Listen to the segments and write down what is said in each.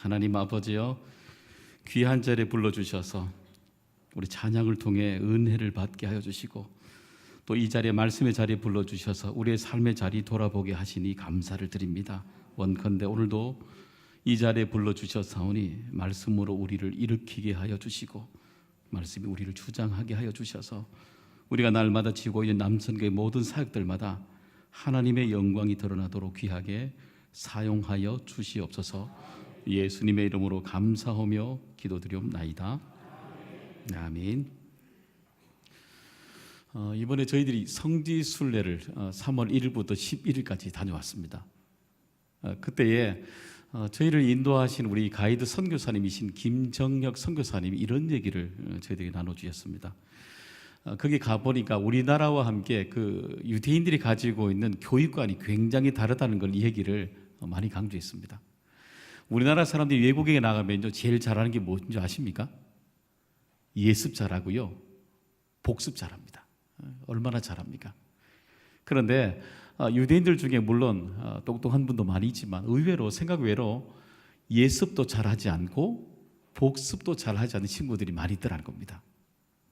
하나님 아버지여, 귀한 자리에 불러주셔서 우리 찬양을 통해 은혜를 받게 하여 주시고, 또 이 자리에 말씀의 자리에 불러주셔서 우리의 삶의 자리 돌아보게 하시니 감사를 드립니다. 원컨대 오늘도 이 자리에 불러주셨사오니 말씀으로 우리를 일으키게 하여 주시고, 말씀이 우리를 주장하게 하여 주셔서 우리가 날마다 지고 있는 남선교의 모든 사역들마다 하나님의 영광이 드러나도록 귀하게 사용하여 주시옵소서. 예수님의 이름으로 감사하며 기도드리옵나이다. 아멘. 이번에 저희들이 성지순례를 3월 1일부터 11일까지 다녀왔습니다. 그때에 저희를 인도하신 우리 가이드 선교사님이신 김정혁 선교사님이 이런 얘기를 저희들에게 나눠주셨습니다. 거기 가보니까 우리나라와 함께 그 유대인들이 가지고 있는 교육관이 굉장히 다르다는 걸 이 얘기를 많이 강조했습니다. 우리나라 사람들이 외국에 나가면 제일 잘하는 게 뭔지 아십니까? 예습 잘하고요, 복습 잘합니다. 얼마나 잘합니까? 그런데 유대인들 중에 물론 똑똑한 분도 많이 있지만 의외로 생각 외로 예습도 잘하지 않고 복습도 잘하지 않는 친구들이 많이 있더라는 겁니다.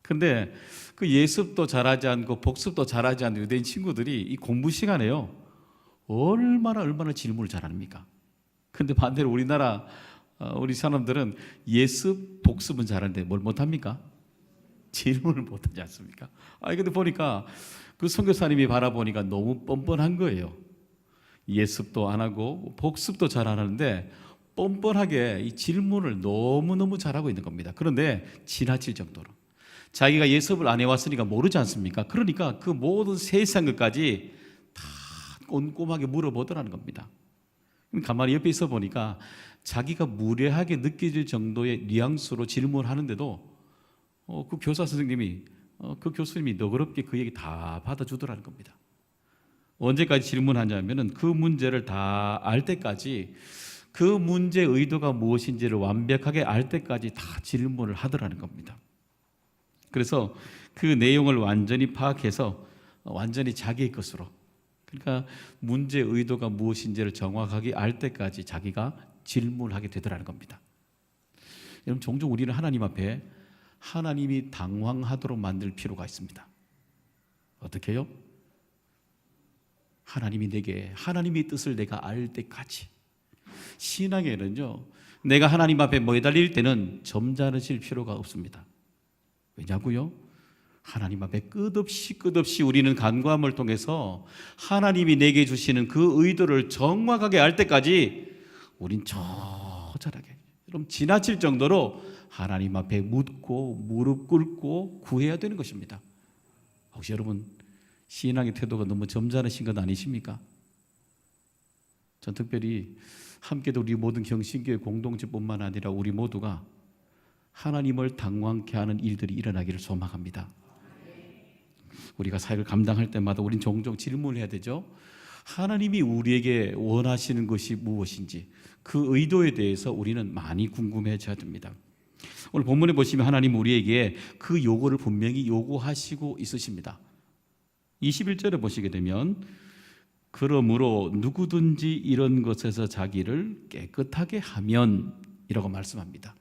그런데 그 예습도 잘하지 않고 복습도 잘하지 않는 유대인 친구들이 이 공부 시간에요 얼마나 질문을 잘합니까? 근데 반대로 우리나라 우리 사람들은 예습, 복습은 잘하는데 뭘 못합니까? 질문을 못하지 않습니까? 근데 보니까 그 선교사님이 바라보니까 너무 뻔뻔한 거예요. 예습도 안 하고 복습도 잘 안 하는데 뻔뻔하게 이 질문을 너무너무 잘하고 있는 겁니다. 그런데 지나칠 정도로 자기가 예습을 안 해왔으니까 모르지 않습니까? 그러니까 그 모든 세상 것까지 다 꼼꼼하게 물어보더라는 겁니다. 가만히 옆에 있어 보니까 자기가 무례하게 느껴질 정도의 뉘앙스로 질문하는데도 그 교사 선생님이 그 교수님이 너그럽게 그 얘기 다 받아주더라는 겁니다. 언제까지 질문하냐면은 그 문제를 다 알 때까지, 그 문제의 의도가 무엇인지를 완벽하게 알 때까지 다 질문을 하더라는 겁니다. 그래서 그 내용을 완전히 파악해서 완전히 자기의 것으로, 그러니까 문제의 의도가 무엇인지를 정확하게 알 때까지 자기가 질문하게 되더라는 겁니다. 여러분, 종종 우리는 하나님 앞에 하나님이 당황하도록 만들 필요가 있습니다. 어떻게 해요? 하나님의 뜻을 내가 알 때까지. 신앙에는요, 내가 하나님 앞에 매달릴 때는 점잖으실 필요가 없습니다. 왜냐고요? 하나님 앞에 끝없이 우리는 간구함을 통해서 하나님이 내게 주시는 그 의도를 정확하게 알 때까지 우린 처절하게, 여러분, 지나칠 정도로 하나님 앞에 묻고 무릎 꿇고 구해야 되는 것입니다. 혹시 여러분 신앙의 태도가 너무 점잖으신 건 아니십니까? 전 특별히 함께도 우리 모든 경신교회 공동체뿐만 아니라 우리 모두가 하나님을 당황케 하는 일들이 일어나기를 소망합니다. 우리가 사역을 감당할 때마다 우린 종종 질문을 해야 되죠. 하나님이 우리에게 원하시는 것이 무엇인지, 그 의도에 대해서 우리는 많이 궁금해져야 됩니다. 오늘 본문에 보시면 하나님 우리에게 그 요구를 분명히 요구하시고 있으십니다. 21절에 보시게 되면 그러므로 누구든지 이런 것에서 자기를 깨끗하게 하면 이라고 말씀합니다.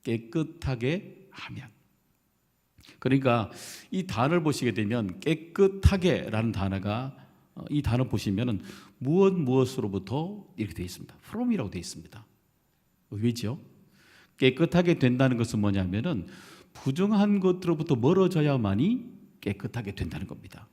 깨끗하게 하면. 그러니까 이 단어를 보시게 되면 깨끗하게라는 단어가, 이 단어 보시면은 무엇으로부터 이렇게 되어 있습니다. from이라고 되어 있습니다. 왜죠? 깨끗하게 된다는 것은 뭐냐면은 부정한 것으로부터 멀어져야만이 깨끗하게 된다는 겁니다.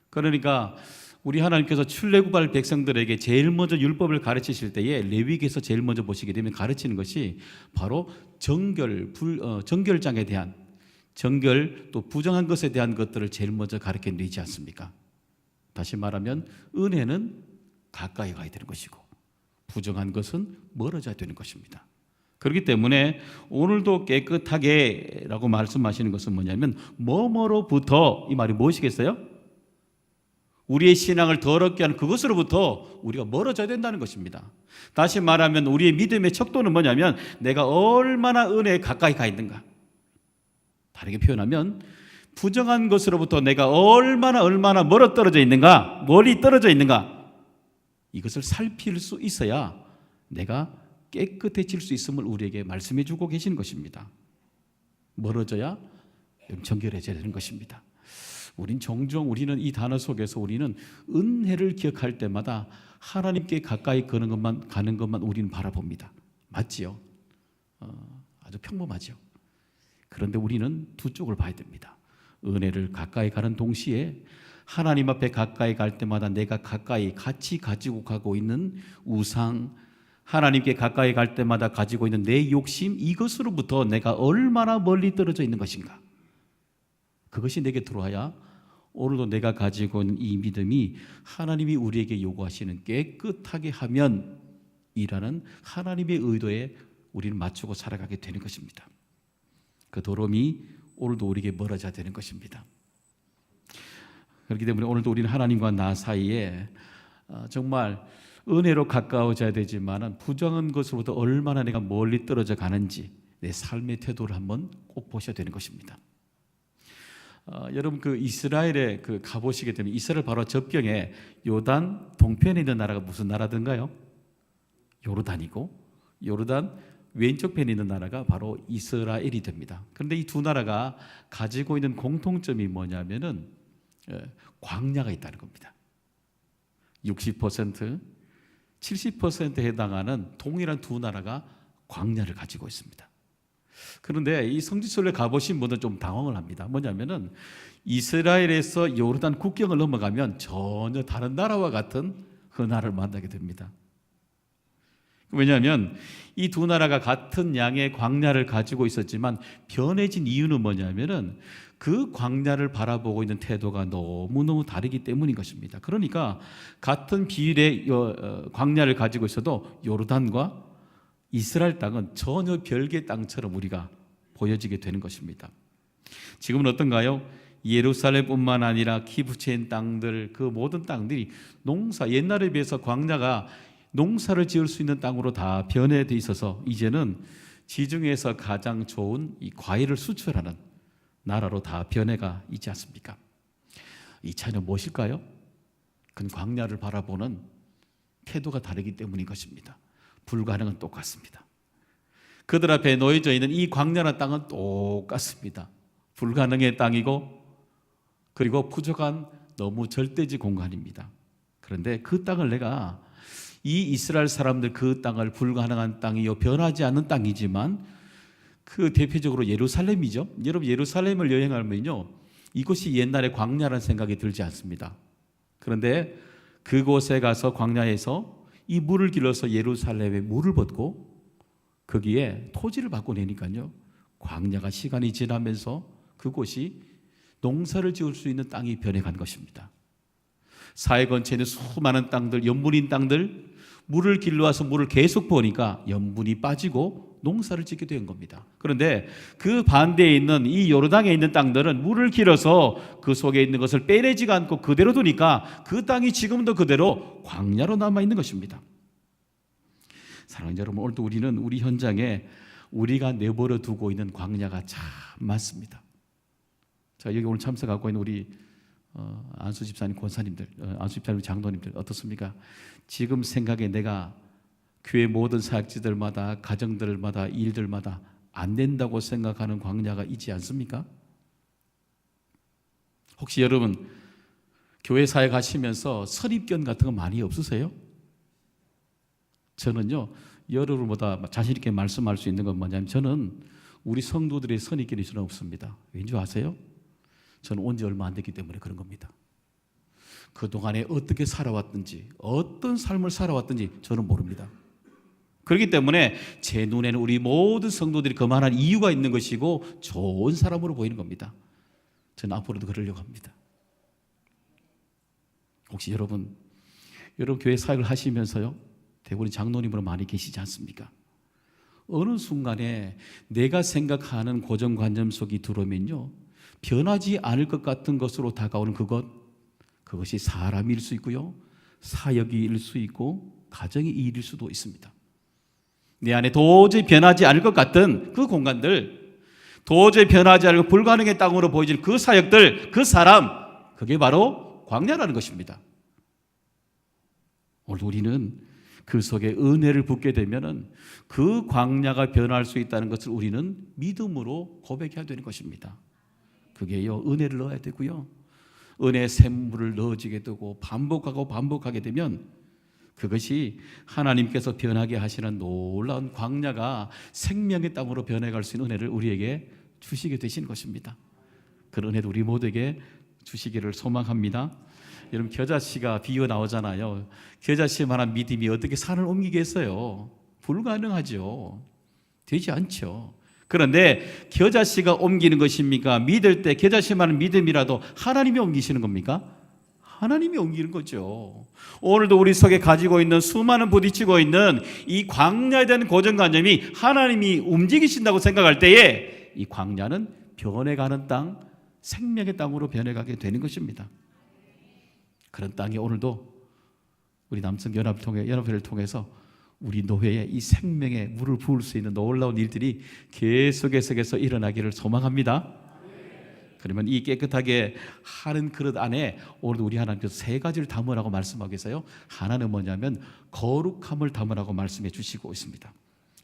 그러니까 우리 하나님께서 출애굽할 백성들에게 제일 먼저 율법을 가르치실 때에 레위기에서 제일 먼저 보시게 되면 가르치는 것이 바로 정결장에 대한, 정결 또 부정한 것에 대한 것들을 제일 먼저 가르쳐 내지 않습니까? 다시 말하면 은혜는 가까이 가야 되는 것이고 부정한 것은 멀어져야 되는 것입니다. 그렇기 때문에 오늘도 깨끗하게 라고 말씀하시는 것은 뭐냐면 뭐뭐로부터, 이 말이 무엇이겠어요? 우리의 신앙을 더럽게 하는 그것으로부터 우리가 멀어져야 된다는 것입니다. 다시 말하면 우리의 믿음의 척도는 뭐냐면 내가 얼마나 은혜에 가까이 가 있는가. 다르게 표현하면 부정한 것으로부터 내가 얼마나 멀어 떨어져 있는가, 멀리 떨어져 있는가, 이것을 살필 수 있어야 내가 깨끗해질 수 있음을 우리에게 말씀해 주고 계시는 것입니다. 멀어져야 정결해져야 되는 것입니다. 우리는 이 단어 속에서 우리는 은혜를 기억할 때마다 하나님께 가까이 가는 것만 우리는 바라봅니다. 맞지요? 아주 평범하죠. 그런데 우리는 두 쪽을 봐야 됩니다. 은혜를 가까이 가는 동시에 하나님 앞에 가까이 갈 때마다 내가 가까이 같이 가지고 가고 있는 우상, 하나님께 가까이 갈 때마다 가지고 있는 내 욕심, 이것으로부터 내가 얼마나 멀리 떨어져 있는 것인가. 그것이 내게 들어와야 오늘도 내가 가지고 있는 이 믿음이 하나님이 우리에게 요구하시는 깨끗하게 하면 이라는 하나님의 의도에 우리는 맞추고 살아가게 되는 것입니다. 그 도름이 오늘도 우리에게 멀어져야 되는 것입니다. 그렇기 때문에 오늘도 우리는 하나님과 나 사이에 정말 은혜로 가까워져야 되지만 부정한 것으로부터 얼마나 내가 멀리 떨어져 가는지 내 삶의 태도를 한번 꼭 보셔야 되는 것입니다. 여러분 이스라엘에 가보시게 되면 이스라엘 바로 접경에 요단 동편에 있는 나라가 무슨 나라든가요? 요르단이고 요르단 왼쪽 편에 있는 나라가 바로 이스라엘이 됩니다. 그런데 이 두 나라가 가지고 있는 공통점이 뭐냐면은 광야가 있다는 겁니다. 60%, 70%에 해당하는 동일한 두 나라가 광야를 가지고 있습니다. 그런데 이 성지순례 가보신 분들은 좀 당황을 합니다. 뭐냐면은 이스라엘에서 요르단 국경을 넘어가면 전혀 다른 나라와 같은 그 나라를 만나게 됩니다. 왜냐하면 이 두 나라가 같은 양의 광야를 가지고 있었지만 변해진 이유는 뭐냐면은 그 광야를 바라보고 있는 태도가 너무너무 다르기 때문인 것입니다. 그러니까 같은 비율의 광야를 가지고 있어도 요르단과 이스라엘 땅은 전혀 별개의 땅처럼 우리가 보여지게 되는 것입니다. 지금은 어떤가요? 예루살렘뿐만 아니라 키부츠인 땅들, 그 모든 땅들이 옛날에 비해서 광야가 농사를 지을 수 있는 땅으로 다 변해져 있어서 이제는 지중해에서 가장 좋은 이 과일을 수출하는 나라로 다 변해가 있지 않습니까? 이 차이는 무엇일까요? 그건 광야를 바라보는 태도가 다르기 때문인 것입니다. 불가능은 똑같습니다. 그들 앞에 놓여져 있는 이 광야라는 땅은 똑같습니다. 불가능의 땅이고 그리고 부족한 너무 절대지 공간입니다. 그런데 그 땅을 내가 이 이스라엘 사람들 그 땅을 불가능한 땅이요 변하지 않는 땅이지만 그 대표적으로 예루살렘이죠. 여러분 예루살렘을 여행하면요 이곳이 옛날에 광야라는 생각이 들지 않습니다. 그런데 그곳에 가서 광야에서 이 물을 길러서 예루살렘에 물을 붓고 거기에 토지를 바꿔내니까요 광야가 시간이 지나면서 그곳이 농사를 지을 수 있는 땅이 변해간 것입니다. 사해 근처에 있는 수많은 땅들, 염분인 땅들, 물을 길러와서 물을 계속 부으니까 염분이 빠지고 농사를 짓게 된 겁니다. 그런데 그 반대에 있는 이 요르단에 있는 땅들은 물을 길어서 그 속에 있는 것을 빼내지가 않고 그대로 두니까 그 땅이 지금도 그대로 광야로 남아 있는 것입니다. 사랑하는 여러분, 오늘도 우리는 우리 현장에 우리가 내버려 두고 있는 광야가 참 많습니다. 자, 여기 오늘 참석하고 있는 우리 안수 집사님, 권사님들, 안수 집사님, 장로님들 어떻습니까? 지금 생각에 내가 교회 모든 사역지들마다, 가정들마다, 일들마다 안 된다고 생각하는 광야가 있지 않습니까? 혹시 여러분 교회 사역 하시면서 선입견 같은 거 많이 없으세요? 저는요 여러분보다 자신 있게 말씀할 수 있는 건 뭐냐면 저는 우리 성도들의 선입견이 저는 없습니다. 왠지 아세요? 저는 온 지 얼마 안 됐기 때문에 그런 겁니다. 그동안에 어떻게 살아왔든지 어떤 삶을 살아왔든지 저는 모릅니다. 그렇기 때문에 제 눈에는 우리 모든 성도들이 그만한 이유가 있는 것이고 좋은 사람으로 보이는 겁니다. 저는 앞으로도 그러려고 합니다. 혹시 여러분 교회 사역을 하시면서요 대부분 장로님으로 많이 계시지 않습니까? 어느 순간에 내가 생각하는 고정관념 속이 들어오면요 변하지 않을 것 같은 것으로 다가오는 그것이 사람일 수 있고요 사역일 수 있고 가정의 일일 수도 있습니다. 내 안에 도저히 변하지 않을 것 같은 그 공간들, 도저히 변하지 않을 불가능의 땅으로 보여질 그 사역들, 그 사람, 그게 바로 광야라는 것입니다. 오늘 우리는 그 속에 은혜를 붓게 되면은 그 광야가 변할 수 있다는 것을 우리는 믿음으로 고백해야 되는 것입니다. 그게요, 은혜를 넣어야 되고요, 은혜의 샘물을 넣어지게 되고 반복하고 반복하게 되면 그것이 하나님께서 변하게 하시는 놀라운 광야가 생명의 땅으로 변해갈 수 있는 은혜를 우리에게 주시게 되신 것입니다. 그런 은혜도 우리 모두에게 주시기를 소망합니다. 여러분, 겨자씨가 비유 나오잖아요. 겨자씨만한 믿음이 어떻게 산을 옮기겠어요? 불가능하죠. 되지 않죠. 그런데 겨자씨가 옮기는 것입니까? 믿을 때 겨자씨만한 믿음이라도 하나님이 옮기시는 겁니까? 하나님이 옮기는 거죠. 오늘도 우리 속에 가지고 있는 수많은 부딪히고 있는 이 광야에 대한 고정관념이 하나님이 움직이신다고 생각할 때에 이 광야는 변해가는 땅, 생명의 땅으로 변해가게 되는 것입니다. 그런 땅이 오늘도 우리 남성연합회를 통해서 우리 노회에 이 생명의 물을 부을 수 있는 놀라운 일들이 계속해서 일어나기를 소망합니다. 그러면 이 깨끗하게 하는 그릇 안에 오늘도 우리 하나님께서 세 가지를 담으라고 말씀하고 계세요. 하나는 뭐냐면 거룩함을 담으라고 말씀해 주시고 있습니다.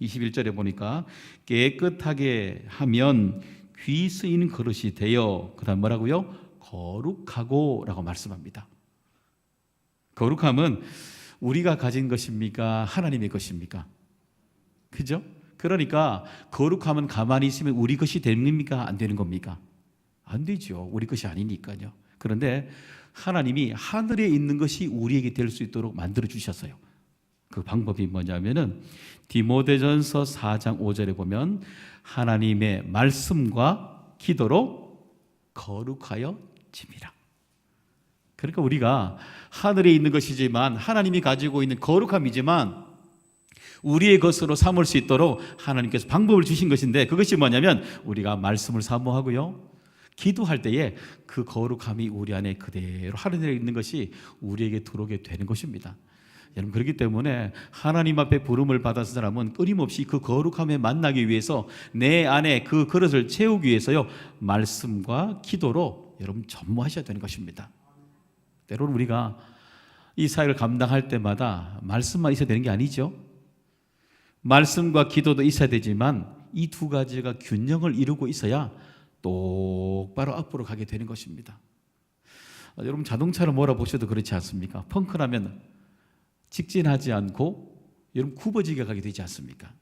21절에 보니까 깨끗하게 하면 귀 쓰이는 그릇이 되어, 그 다음 뭐라고요? 거룩하고 라고 말씀합니다. 거룩함은 우리가 가진 것입니까? 하나님의 것입니까? 그죠? 그러니까 거룩함은 가만히 있으면 우리 것이 됩니까? 안 되는 겁니까? 안 되죠. 우리 것이 아니니까요. 그런데 하나님이 하늘에 있는 것이 우리에게 될 수 있도록 만들어 주셨어요. 그 방법이 뭐냐면은 디모데전서 4장 5절에 보면 하나님의 말씀과 기도로 거룩하여 짐이라. 그러니까 우리가 하늘에 있는 것이지만 하나님이 가지고 있는 거룩함이지만 우리의 것으로 삼을 수 있도록 하나님께서 방법을 주신 것인데, 그것이 뭐냐면 우리가 말씀을 사모하고요, 기도할 때에 그 거룩함이 우리 안에 그대로 하늘에 있는 것이 우리에게 들어오게 되는 것입니다. 여러분, 그렇기 때문에 하나님 앞에 부름을 받은 사람은 끊임없이 그 거룩함에 만나기 위해서 내 안에 그 그릇을 채우기 위해서요, 말씀과 기도로 여러분 전무하셔야 되는 것입니다. 때로는 우리가 이 사역을 감당할 때마다 말씀만 있어야 되는 게 아니죠. 말씀과 기도도 있어야 되지만 이 두 가지가 균형을 이루고 있어야 똑바로 앞으로 가게 되는 것입니다. 여러분, 자동차를 몰아보셔도 그렇지 않습니까? 펑크나면 직진하지 않고 여러분 굽어지게 가게 되지 않습니까?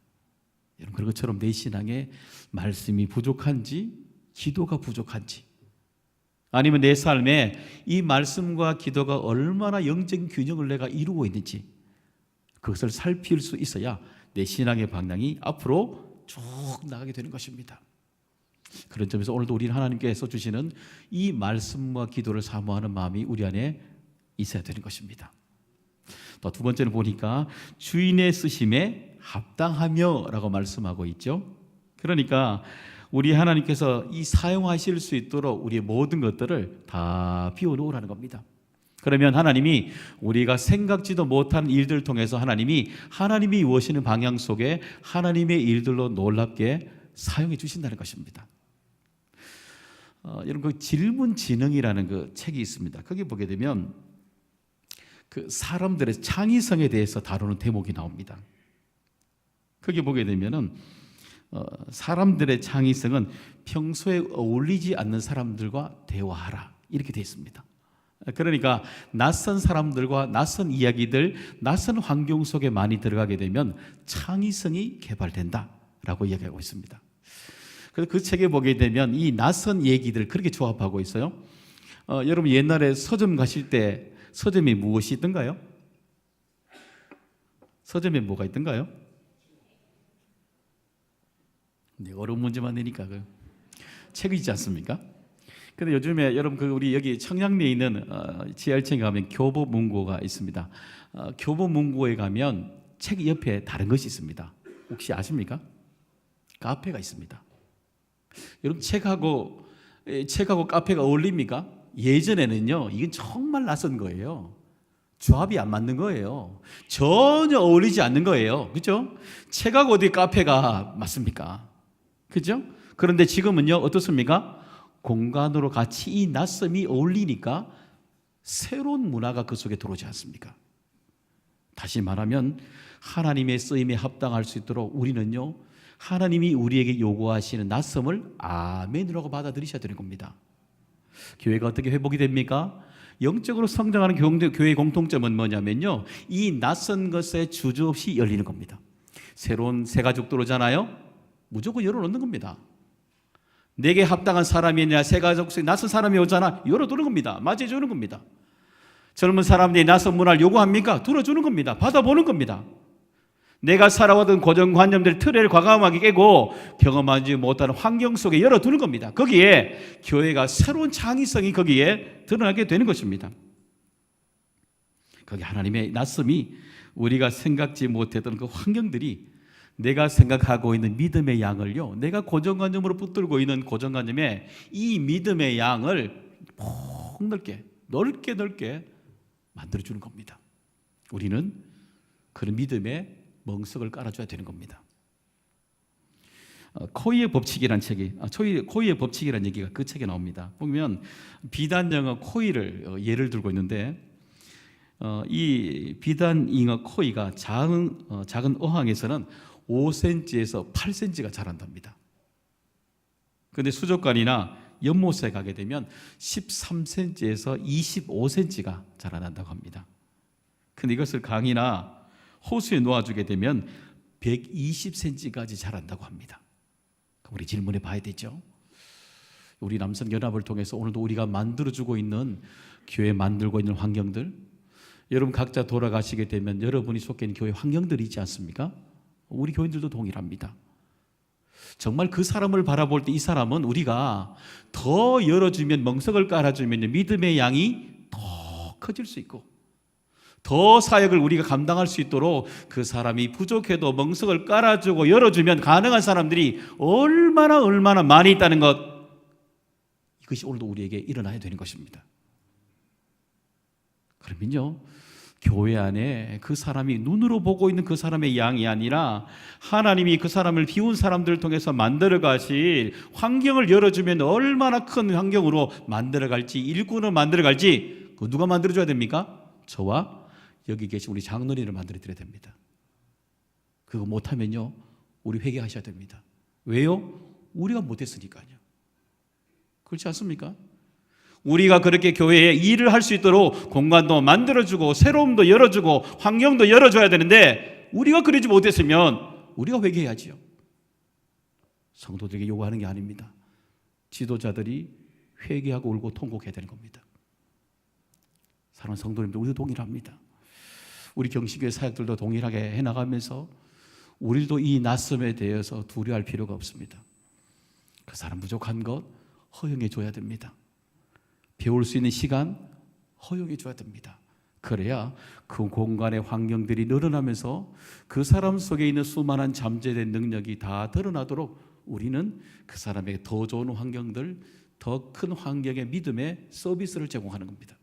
여러분, 그런 것처럼 내 신앙에 말씀이 부족한지 기도가 부족한지, 아니면 내 삶에 이 말씀과 기도가 얼마나 영적인 균형을 내가 이루고 있는지 그것을 살필 수 있어야 내 신앙의 방향이 앞으로 쭉 나가게 되는 것입니다. 그런 점에서 오늘도 우리 하나님께서 주시는 이 말씀과 기도를 사모하는 마음이 우리 안에 있어야 되는 것입니다. 또 두 번째는 보니까 주인의 쓰심에 합당하며 라고 말씀하고 있죠. 그러니까 우리 하나님께서 이 사용하실 수 있도록 우리의 모든 것들을 다 비워놓으라는 겁니다. 그러면 하나님이 우리가 생각지도 못한 일들을 통해서 하나님이 이루시는 방향 속에 하나님의 일들로 놀랍게 사용해 주신다는 것입니다. 여러분, 그 질문지능이라는 그 책이 있습니다. 거기 보게 되면 그 사람들의 창의성에 대해서 다루는 대목이 나옵니다. 거기 보게 되면은 사람들의 창의성은 평소에 어울리지 않는 사람들과 대화하라 이렇게 되어 있습니다. 그러니까 낯선 사람들과 낯선 이야기들, 낯선 환경 속에 많이 들어가게 되면 창의성이 개발된다라고 이야기하고 있습니다. 그래서 그 책에 보게 되면 이 낯선 얘기들 그렇게 조합하고 있어요. 여러분, 옛날에 서점 가실 때 서점에 무엇이 있던가요? 서점에 뭐가 있던가요? 네, 어려운 문제만 내니까 책이 있지 않습니까? 근데 요즘에 여러분 우리 여기 청량리에 있는 지하철에 가면 교보문고가 있습니다. 교보문고에 가면 책 옆에 다른 것이 있습니다. 혹시 아십니까? 카페가 있습니다. 여러분, 책하고 카페가 어울립니까? 예전에는요, 이건 정말 낯선 거예요. 조합이 안 맞는 거예요. 전혀 어울리지 않는 거예요. 그렇죠? 책하고 어디 카페가 맞습니까? 그렇죠? 그런데 지금은요, 어떻습니까? 공간으로 같이 이 낯섦이 어울리니까 새로운 문화가 그 속에 들어오지 않습니까? 다시 말하면 하나님의 쓰임에 합당할 수 있도록 우리는요, 하나님이 우리에게 요구하시는 낯섦을 아멘이라고 받아들이셔야 되는 겁니다. 교회가 어떻게 회복이 됩니까? 영적으로 성장하는 교회의 공통점은 뭐냐면요, 이 낯선 것에 주저없이 열리는 겁니다. 새로운 새 가족 들어오잖아요, 무조건 열어놓는 겁니다. 내게 합당한 사람이 아니라 새 가족 속에 낯선 사람이 오잖아, 열어두는 겁니다. 맞이해주는 겁니다. 젊은 사람들이 낯선 문화를 요구합니까? 들어주는 겁니다. 받아보는 겁니다. 내가 살아왔던 고정관념들 틀을 과감하게 깨고 경험하지 못하는 환경 속에 열어두는 겁니다. 거기에 교회가 새로운 창의성이 거기에 드러나게 되는 것입니다. 거기 하나님의 낯섦이 우리가 생각지 못했던 그 환경들이 내가 생각하고 있는 믿음의 양을요, 내가 고정관념으로 붙들고 있는 고정관념에 이 믿음의 양을 폭넓게 넓게 만들어주는 겁니다. 우리는 그런 믿음의 멍석을 깔아줘야 되는 겁니다. 코이의 법칙이라는 책이, 코이의 법칙이라는 얘기가 그 책에 나옵니다. 보면 비단영어 코이를 예를 들고 있는데, 이 비단잉어 코이가 작은 어항에서는 5cm에서 8cm가 자란답니다. 그런데 수족관이나 연못에 가게 되면 13cm에서 25cm가 자라난다고 합니다. 그런데 이것을 강이나 호수에 놓아주게 되면 120cm까지 자란다고 합니다. 우리 질문해 봐야 되죠. 우리 남성연합을 통해서 오늘도 우리가 만들어주고 있는, 교회 만들고 있는 환경들, 여러분 각자 돌아가시게 되면 여러분이 속해 있는 교회 환경들이 있지 않습니까? 우리 교인들도 동일합니다. 정말 그 사람을 바라볼 때 이 사람은 우리가 더 열어주면, 멍석을 깔아주면 믿음의 양이 더 커질 수 있고 더 사역을 우리가 감당할 수 있도록 그 사람이 부족해도 멍석을 깔아주고 열어주면 가능한 사람들이 얼마나 많이 있다는 것, 이것이 오늘도 우리에게 일어나야 되는 것입니다. 그러면요, 교회 안에 그 사람이 눈으로 보고 있는 그 사람의 양이 아니라 하나님이 그 사람을 비운 사람들을 통해서 만들어 가실 환경을 열어주면 얼마나 큰 환경으로 만들어 갈지, 일꾼을 만들어 갈지, 그 누가 만들어 줘야 됩니까? 저와 여기 계신 우리 장로님을 만들어 드려야 됩니다. 그거 못하면요, 우리 회개하셔야 됩니다. 왜요? 우리가 못했으니까요. 그렇지 않습니까? 우리가 그렇게 교회에 일을 할 수 있도록 공간도 만들어주고 새로움도 열어주고 환경도 열어줘야 되는데, 우리가 그러지 못했으면 우리가 회개해야지요. 성도들에게 요구하는 게 아닙니다. 지도자들이 회개하고 울고 통곡해야 되는 겁니다. 사랑하는 성도님들, 우리도 동일합니다. 우리 경식교회 사역들도 동일하게 해나가면서 우리도 이 낯섦에 대해서 두려워할 필요가 없습니다. 그 사람 부족한 것 허용해 줘야 됩니다. 배울 수 있는 시간 허용해 줘야 됩니다. 그래야 그 공간의 환경들이 늘어나면서 그 사람 속에 있는 수많은 잠재된 능력이 다 드러나도록 우리는 그 사람에게 더 좋은 환경들, 더 큰 환경의 믿음의 서비스를 제공하는 겁니다.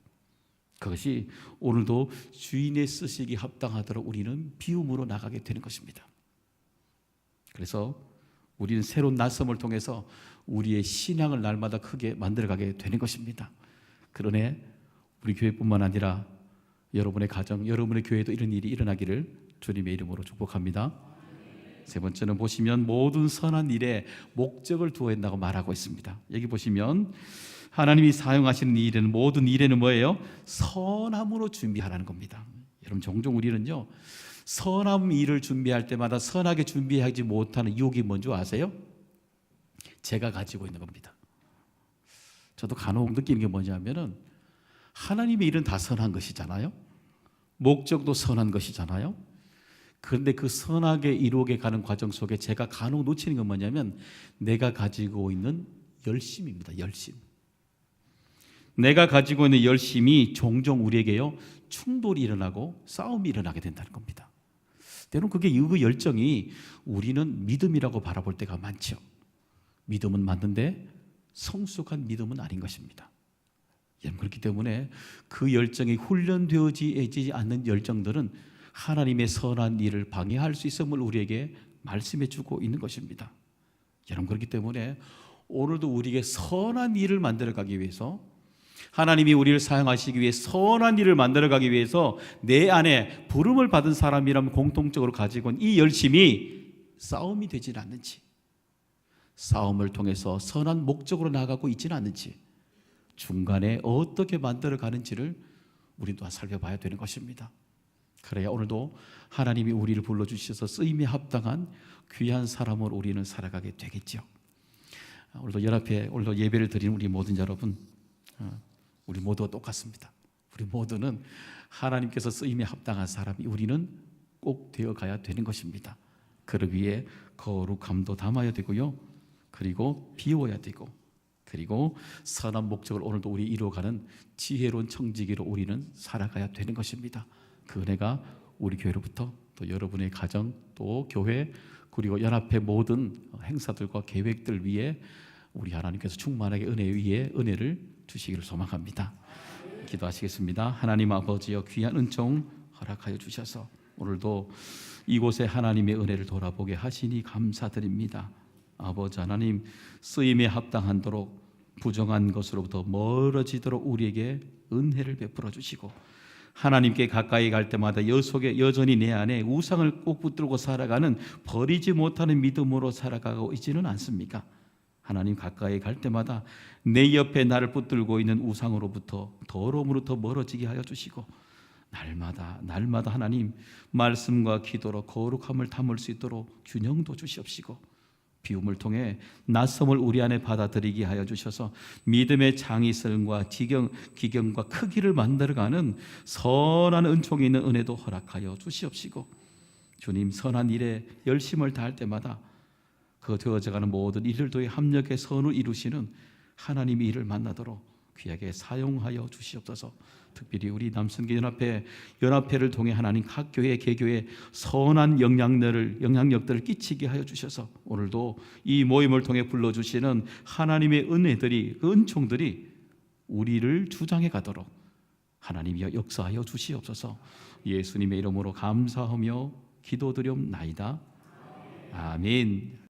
그것이 오늘도 주인의 쓰시기 합당하도록 우리는 비움으로 나가게 되는 것입니다. 그래서 우리는 새로운 낯섦을 통해서 우리의 신앙을 날마다 크게 만들어가게 되는 것입니다. 그러네 우리 교회뿐만 아니라 여러분의 가정, 여러분의 교회도 이런 일이 일어나기를 주님의 이름으로 축복합니다. 세 번째는 보시면 모든 선한 일에 목적을 두어야 한다고 말하고 있습니다. 여기 보시면 하나님이 사용하시는 일에는, 모든 일에는 뭐예요? 선함으로 준비하라는 겁니다. 여러분, 종종 우리는요, 선한 일을 준비할 때마다 선하게 준비하지 못하는 유혹이 뭔지 아세요? 제가 가지고 있는 겁니다. 저도 간혹 느끼는 게 뭐냐면은, 하나님의 일은 다 선한 것이잖아요. 목적도 선한 것이잖아요. 그런데 그 선하게 이루게 가는 과정 속에 제가 간혹 놓치는 건 뭐냐면, 내가 가지고 있는 열심입니다. 열심. 내가 가지고 있는 열심이 종종 우리에게요, 충돌이 일어나고 싸움이 일어나게 된다는 겁니다. 때로는 그게 그 열정이 우리는 믿음이라고 바라볼 때가 많죠. 믿음은 맞는데 성숙한 믿음은 아닌 것입니다. 그렇기 때문에 그 열정이 훈련되어지지 않는 열정들은 하나님의 선한 일을 방해할 수 있음을 우리에게 말씀해 주고 있는 것입니다. 여러분, 그렇기 때문에 오늘도 우리에게 선한 일을 만들어가기 위해서 하나님이 우리를 사용하시기 위해 선한 일을 만들어가기 위해서 내 안에 부름을 받은 사람이라면 공통적으로 가지고 있는 이 열심이 싸움이 되지는 않는지, 싸움을 통해서 선한 목적으로 나아가고 있지는 않는지, 중간에 어떻게 만들어가는지를 우리 또한 살펴봐야 되는 것입니다. 그래야 오늘도 하나님이 우리를 불러주셔서 쓰임에 합당한 귀한 사람으로 우리는 살아가게 되겠죠. 오늘도 연합회, 오늘도 예배를 드리는 우리 모든 여러분, 우리 모두가 똑같습니다. 우리 모두는 하나님께서 쓰임에 합당한 사람이 우리는 꼭 되어가야 되는 것입니다. 그러기 위해 거룩함도 담아야 되고요, 그리고 비워야 되고, 그리고 선한 목적을 오늘도 우리 이루어가는 지혜로운 청지기로 우리는 살아가야 되는 것입니다. 그 은혜가 우리 교회로부터 또 여러분의 가정, 또 교회, 그리고 연합회 모든 행사들과 계획들 위해 우리 하나님께서 충만하게 은혜 위에 은혜를 주시기를 소망합니다. 기도하시겠습니다. 하나님 아버지여, 귀한 은총 허락하여 주셔서 오늘도 이곳에 하나님의 은혜를 돌아보게 하시니 감사드립니다. 아버지 하나님, 쓰임에 합당하도록 부정한 것으로부터 멀어지도록 우리에게 은혜를 베풀어 주시고, 하나님께 가까이 갈 때마다 여전히 내 안에 우상을 꼭 붙들고 살아가는 버리지 못하는 믿음으로 살아가고 있지는 않습니까? 하나님, 가까이 갈 때마다 내 옆에 나를 붙들고 있는 우상으로부터, 더러움으로부터 멀어지게 하여 주시고, 날마다 하나님 말씀과 기도로 거룩함을 담을 수 있도록 균형도 주시옵시고, 비움을 통해 낯섦을 우리 안에 받아들이게 하여 주셔서 믿음의 장이성과 기경과 크기를 만들어가는 선한 은총이 있는 은혜도 허락하여 주시옵시고, 주님, 선한 일에 열심을 다할 때마다 그 되어져가는 모든 일들도에 합력해 선을 이루시는 하나님의 일을 만나도록 귀하게 사용하여 주시옵소서. 특별히 우리 남선교 연합회를 통해 하나님 각 교회 개교에 선한 영향력들을 끼치게 하여 주셔서 오늘도 이 모임을 통해 불러주시는 하나님의 은혜들이, 그 은총들이 우리를 주장해 가도록 하나님이여 역사하여 주시옵소서. 예수님의 이름으로 감사하며 기도드리옵나이다. 아멘.